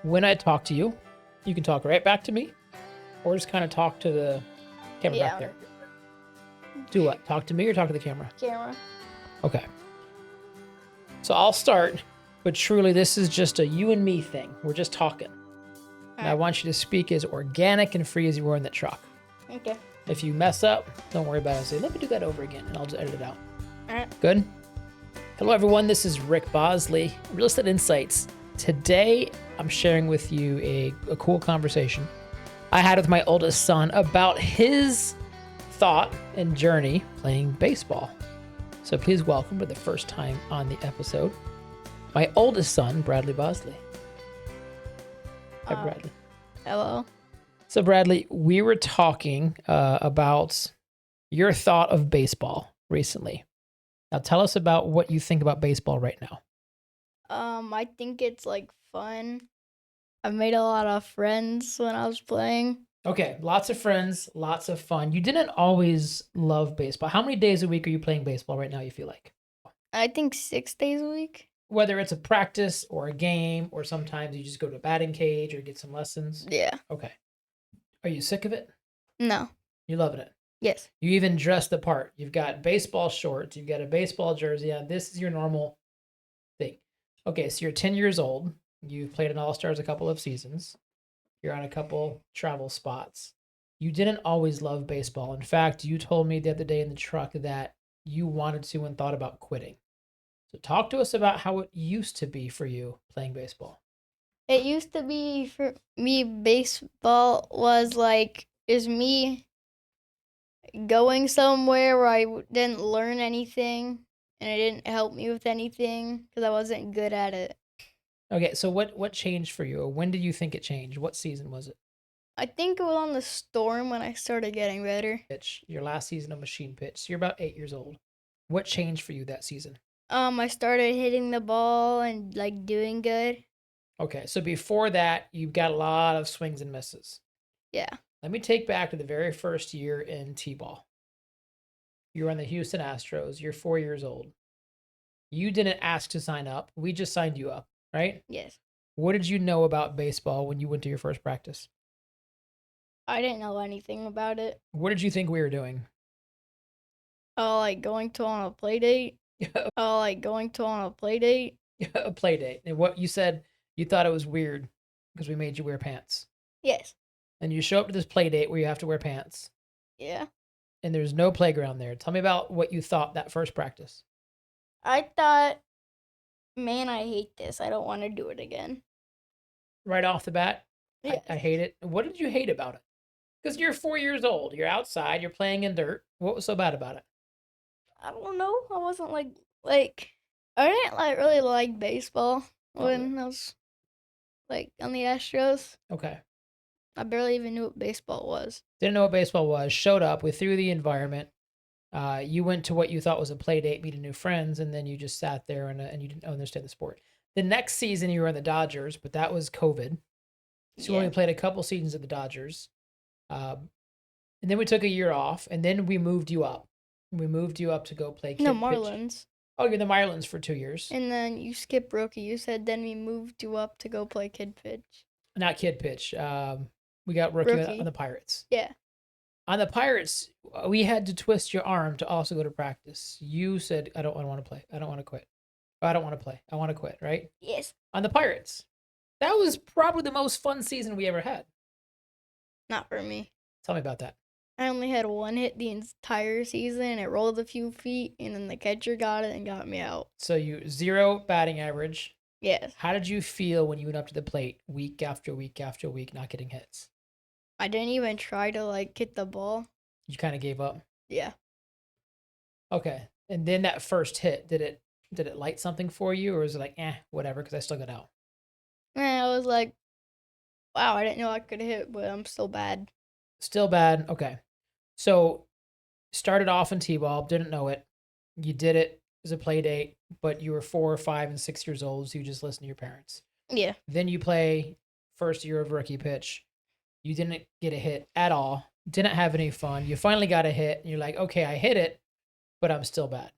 when I talk to you, you can talk right back to me, or just kind of talk to the camera back there. Do what? Talk to me or talk to the camera? Camera. Okay. So I'll start, but truly this is just a you and me thing. We're just talking. And I want you to speak as organic and free as you were in that truck. Okay. If you mess up, don't worry about it. Say, let me do that over again, and I'll just edit it out. All right. Good? Hello, everyone. This is Rick Bosley, Real Estate Insights. Today, I'm sharing with you a cool conversation I had with my oldest son about his thought and journey playing baseball. So please welcome for the first time on the episode, my oldest son, Bradley Bosley. Hi, Bradley. Hello. So, Bradley, we were talking about your thought of baseball recently. Now, tell us about what you think about baseball right now. I think it's like fun. I've made a lot of friends when I was playing. Okay, lots of friends, lots of fun. You didn't always love baseball. How many days a week are you playing baseball right now, you feel like? I think 6 days a week. Whether it's a practice or a game, or sometimes you just go to a batting cage or get some lessons. Yeah. Okay. Are you sick of it? No. You loving it? Yes. You even dress the part. You've got baseball shorts. You've got a baseball jersey. Yeah, this is your normal thing. Okay, so you're 10 years old. You've played in All-Stars a couple of seasons. You're on a couple travel spots. You didn't always love baseball. In fact, you told me the other day in the truck that you wanted to and thought about quitting. So talk to us about how it used to be for you playing baseball. It used to be for me, baseball was like, is me going somewhere where I didn't learn anything and it didn't help me with anything because I wasn't good at it. Okay, so what changed for you? Or when did you think it changed? What season was it? I think it was on the Storm when I started getting better. Pitch, your last season of machine pitch. So you're about 8 years old. What changed for you that season? I started hitting the ball and like doing good. Okay, so before that, you've got a lot of swings and misses. Yeah. Let me take back to the very first year in T-ball. You're on the Houston Astros. You're 4 years old. You didn't ask to sign up. We just signed you up, right? Yes. What did you know about baseball when you went to your first practice? I didn't know anything about it. What did you think we were doing? Oh, like going to on a play date. Oh, like going to on a play date. A play date. And what you said, you thought it was weird because we made you wear pants. Yes. And you show up to this play date where you have to wear pants. Yeah. And there's no playground there. Tell me about what you thought that first practice. I thought, man, I hate this. I don't want to do it again. Right off the bat, Yes. I hate it. What did you hate about it? Because you're 4 years old. You're outside. You're playing in dirt. What was so bad about it? I don't know. I wasn't like I didn't really like baseball when I was like on the Astros. Okay. I barely even knew what baseball was. Didn't know what baseball was. Showed up. We threw the environment. You went to what you thought was a play date, meeting new friends, and then you just sat there and you didn't understand the sport. The next season you were in the Dodgers, but that was COVID. So we only played a couple seasons of the Dodgers. And then we took a year off, and then we moved you up. We moved you up to go play kid pitch. Marlins. Oh, you're in the Marlins for 2 years. And then you skipped rookie. You said then we moved you up to go play kid pitch. Not kid pitch. We got rookie on the Pirates. Yeah. On the Pirates, we had to twist your arm to also go to practice. You said, I don't want to play. I don't want to quit. Or, I don't want to play. I want to quit, right? Yes. On the Pirates. That was probably the most fun season we ever had. Not for me. Tell me about that. I only had one hit the entire season. It rolled a few feet, and then the catcher got it and got me out. So you 0 batting average. Yes. How did you feel when you went up to the plate week after week after week, not getting hits? I didn't even try to hit the ball. You kind of gave up. Yeah. Okay. And then that first hit, did it light something for you, or was it like, whatever, because I still got out? And I was like, wow, I didn't know I could hit, but I'm still bad. Still bad. Okay. So started off in T-ball, didn't know it. You did it as a play date, but you were 4, 5, and 6 years old, so you just listened to your parents. Yeah. Then you play first year of rookie pitch. You didn't get a hit at all. Didn't have any fun. You finally got a hit, and you're like, okay, I hit it, but I'm still bad.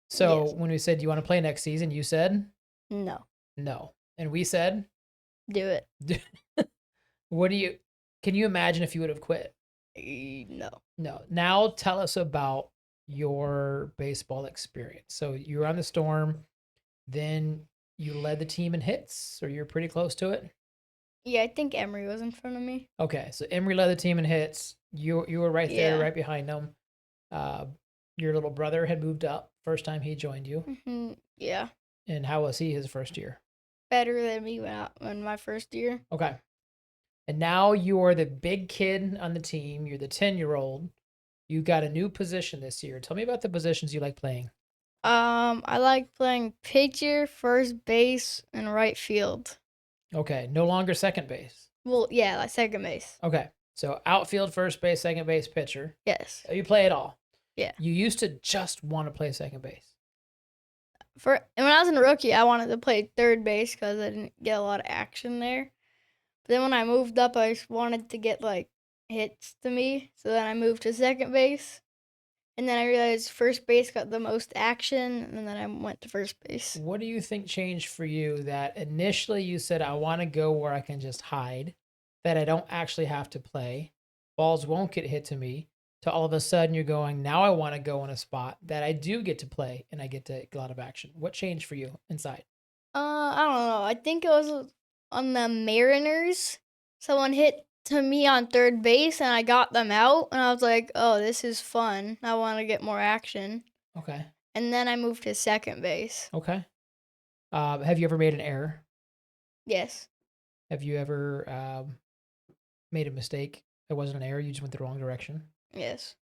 So when we said, do you want to play next season? You said? No. No. And we said? do it. Can you imagine if you would have quit? No. No. Now tell us about your baseball experience. So you were on the Storm, then you led the team in hits, or you're pretty close to it. Yeah, I think Emery was in front of me. Okay, so Emery led the team in hits. You were right there, Yeah. right behind them. Your little brother had moved up first time he joined you. Yeah. And how was he his first year? Better than me in my first year. Okay. And now you're the big kid on the team. You're the 10-year-old. You got a new position this year. Tell me about the positions you like playing. I like playing pitcher, first base, and right field. Okay, no longer second base. Well, yeah, like second base. Okay, so outfield, first base, second base, pitcher. Yes. You play it all. Yeah. You used to just want to play second base. When I was a rookie, I wanted to play third base because I didn't get a lot of action there. But then when I moved up, I just wanted to get like hits to me. So then I moved to second base. And then I realized first base got the most action, and then I went to first base. What do you think changed for you that initially you said, I want to go where I can just hide, that I don't actually have to play, balls won't get hit to me, to all of a sudden you're going, now I want to go in a spot that I do get to play and I get to get a lot of action. What changed for you inside? I don't know. I think it was on the Mariners. Someone hit to me on third base, and I got them out, and I was like, oh, this is fun. I want to get more action. Okay. And then I moved to second base. Okay. Have you ever made an error? Yes. Have you ever made a mistake? It wasn't an error. You just went the wrong direction. Yes.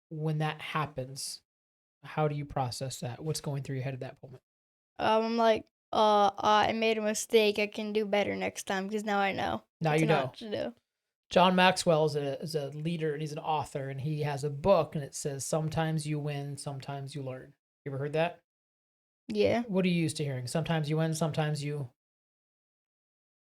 When that happens, how do you process that? What's going through your head at that moment? I'm like, I made a mistake. I can do better next time because now I know. Now what you to know. not to do. John Maxwell is a leader and he's an author and he has a book and it says, sometimes you win, sometimes you learn. You ever heard that? Yeah. What are you used to hearing? Sometimes you win, sometimes you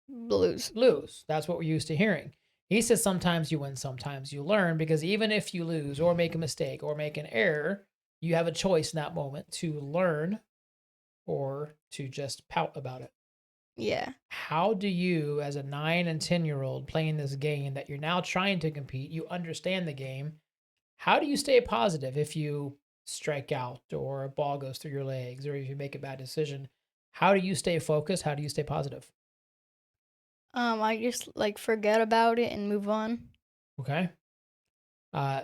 Lose. That's what we're used to hearing. He says sometimes you win, sometimes you learn, because even if you lose or make a mistake or make an error, you have a choice in that moment to learn or to just pout about it. Yeah. How do you, as a 9 and 10-year-old playing this game that you're now trying to compete, you understand the game, how do you stay positive if you strike out or a ball goes through your legs or if you make a bad decision? How do you stay focused? How do you stay positive? I just like forget about it and move on. Okay.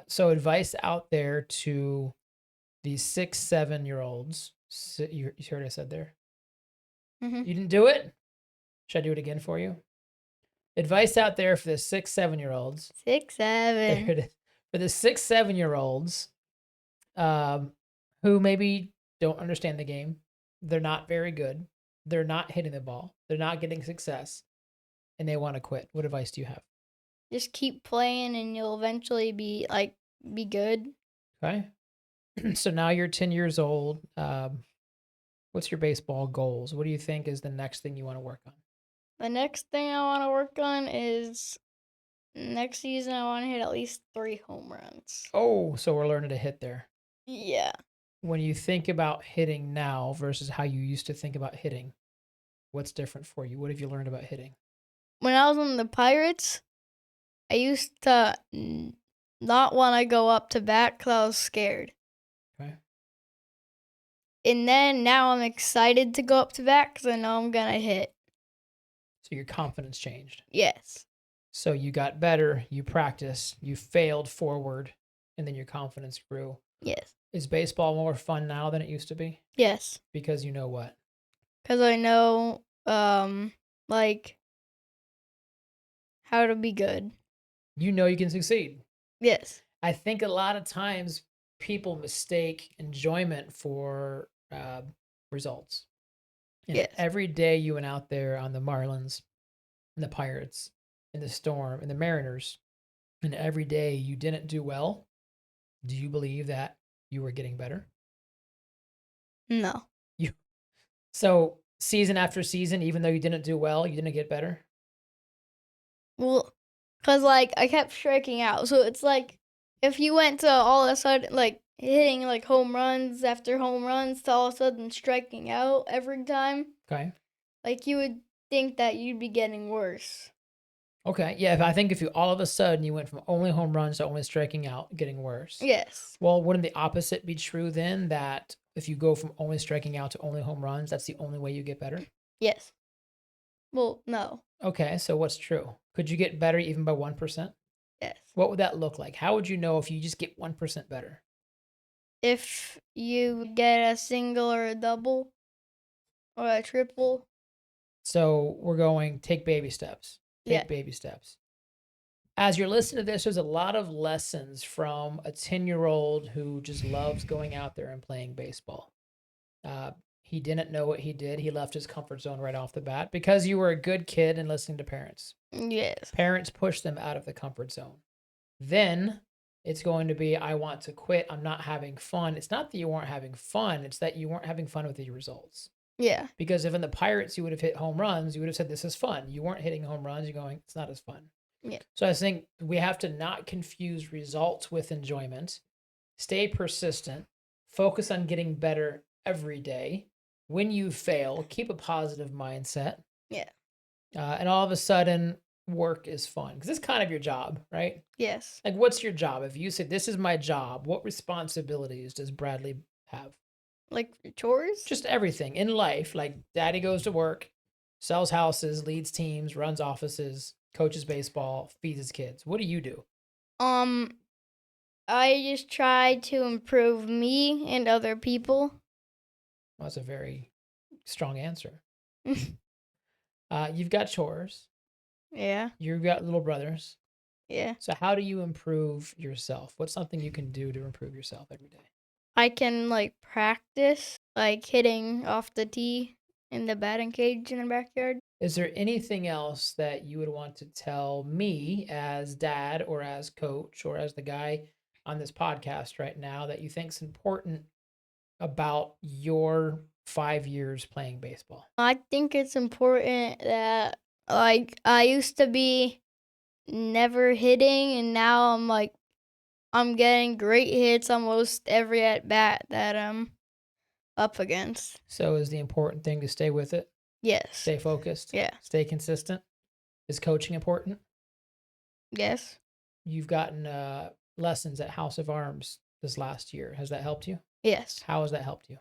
So advice out there to these 6, 7-year-olds. You heard what I said there? Mm-hmm. You didn't do it? Should I do it again for you? Advice out there for the 6, 7-year-olds. 6, 7. There it is. For the 6, 7-year-olds who maybe don't understand the game. They're not very good. They're not hitting the ball. They're not getting success. And they want to quit. What advice do you have? Just keep playing and you'll eventually be good. Okay. So now you're 10 years old. What's your baseball goals? What do you think is the next thing you want to work on? The next thing I want to work on is next season I want to hit at least 3 home runs. Oh, so we're learning to hit there. Yeah. When you think about hitting now versus how you used to think about hitting, what's different for you? What have you learned about hitting? When I was on the Pirates, I used to not want to go up to bat because I was scared. Okay. And then now I'm excited to go up to bat because I know I'm going to hit. So your confidence changed. Yes. So you got better, you practiced, you failed forward, and then your confidence grew. Yes. Is baseball more fun now than it used to be? Yes. Because you know what? Because I know, how to be good. You know you can succeed. Yes. I think a lot of times people mistake enjoyment for results. And yes. Every day you went out there on the Marlins and the Pirates and the Storm and the Mariners, and every day you didn't do well, do you believe that you were getting better? No. So season after season, even though you didn't do well, you didn't get better? Well, because, I kept striking out. So it's like, if you went to all of a sudden, hitting, home runs after home runs to all of a sudden striking out every time. Okay. You would think that you'd be getting worse. Okay. Yeah. I think if you all of a sudden you went from only home runs to only striking out, getting worse. Yes. Well, wouldn't the opposite be true then? That if you go from only striking out to only home runs, that's the only way you get better? Yes. Well, no. Okay. So what's true? Could you get better even by 1%? Yes. What would that look like? How would you know if you just get 1% better? If you get a single or a double or a triple. So we're going take baby steps. Take Yeah. baby steps. As you're listening to this, there's a lot of lessons from a 10-year-old who just loves going out there and playing baseball. He didn't know what he did. He left his comfort zone right off the bat because you were a good kid and listening to parents. Yes. Parents push them out of the comfort zone. Then it's going to be, I want to quit. I'm not having fun. It's not that you weren't having fun. It's that you weren't having fun with the results. Yeah. Because if in the Pirates you would have hit home runs, you would have said, this is fun. You weren't hitting home runs. You're going, it's not as fun. Yeah. So I think we have to not confuse results with enjoyment. Stay persistent. Focus on getting better every day. When you fail, keep a positive mindset. Yeah. And all of a sudden, work is fun. Because it's kind of your job, right? Yes. Like, what's your job? If you say, this is my job, what responsibilities does Bradley have? Like chores? Just everything in life. Like, daddy goes to work, sells houses, leads teams, runs offices, coaches baseball, feeds his kids. What do you do? I just try to improve me and other people. Well, that's a very strong answer. You've got chores. Yeah. You've got little brothers. Yeah. So how do you improve yourself? What's something you can do to improve yourself every day? I can practice hitting off the tee in the batting cage in the backyard. Is there anything else that you would want to tell me as dad or as coach or as the guy on this podcast right now that you think is important about your 5 years playing baseball? I think it's important that I used to be never hitting, and now I'm getting great hits almost every at bat that I'm up against. So is the important thing to stay with it? Yes. Stay focused? Yeah. Stay consistent? Is coaching important? Yes. You've gotten lessons at House of Arms this last year. Has that helped you? Yes. How has that helped you?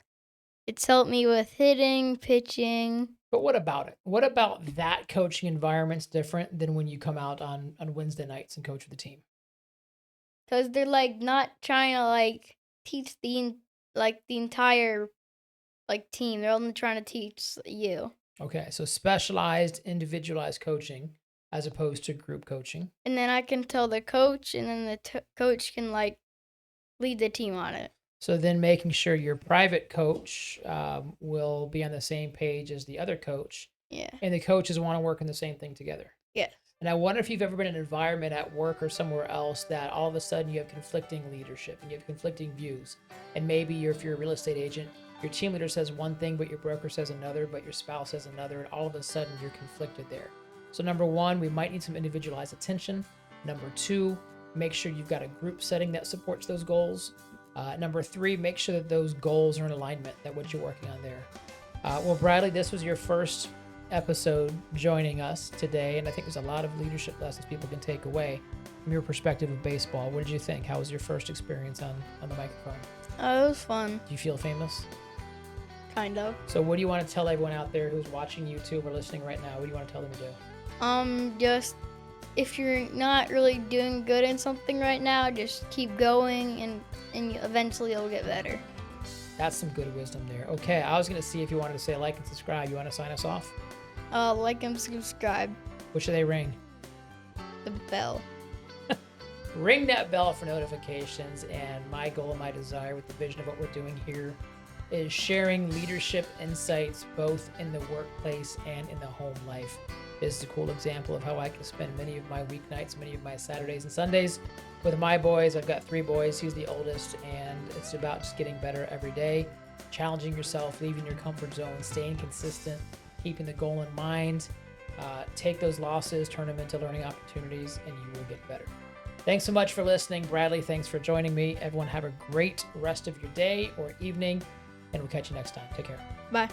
It's helped me with hitting, pitching. But what about it? What about that coaching environment's different than when you come out on Wednesday nights and coach with the team? Because they're not trying to teach the entire team. They're only trying to teach you. Okay, so specialized, individualized coaching as opposed to group coaching. And then I can tell the coach, and then the coach can lead the team on it. So then making sure your private coach will be on the same page as the other coach. Yeah. And the coaches want to work on the same thing together. Yes. And I wonder if you've ever been in an environment at work or somewhere else that all of a sudden you have conflicting leadership and you have conflicting views. And maybe if you're a real estate agent, your team leader says one thing, but your broker says another, but your spouse says another, and all of a sudden you're conflicted there. So number one, we might need some individualized attention. Number two, make sure you've got a group setting that supports those goals. Number three, make sure that those goals are in alignment, that what you're working on there. Well, Bradley, this was your first episode joining us today, and I think there's a lot of leadership lessons people can take away from your perspective of baseball. What did you think? How was your first experience on the microphone? Oh, it was fun. Do you feel famous? Kind of. So what do you want to tell everyone out there who's watching YouTube or listening right now? What do you want to tell them to do? Just if you're not really doing good in something right now, just keep going, and eventually you'll get better. That's some good wisdom there. Okay, I was going to see if you wanted to say like and subscribe. You want to sign us off? Like and subscribe. What should they ring? The bell. Ring that bell for notifications. And my goal and my desire with the vision of what we're doing here is sharing leadership insights both in the workplace and in the home life. This is a cool example of how I can spend many of my weeknights, many of my Saturdays and Sundays with my boys. I've got 3 boys. He's the oldest, and it's about just getting better every day, challenging yourself, leaving your comfort zone, staying consistent, keeping the goal in mind. Take those losses, turn them into learning opportunities, and you will get better. Thanks so much for listening. Bradley, thanks for joining me. Everyone have a great rest of your day or evening, and we'll catch you next time. Take care. Bye.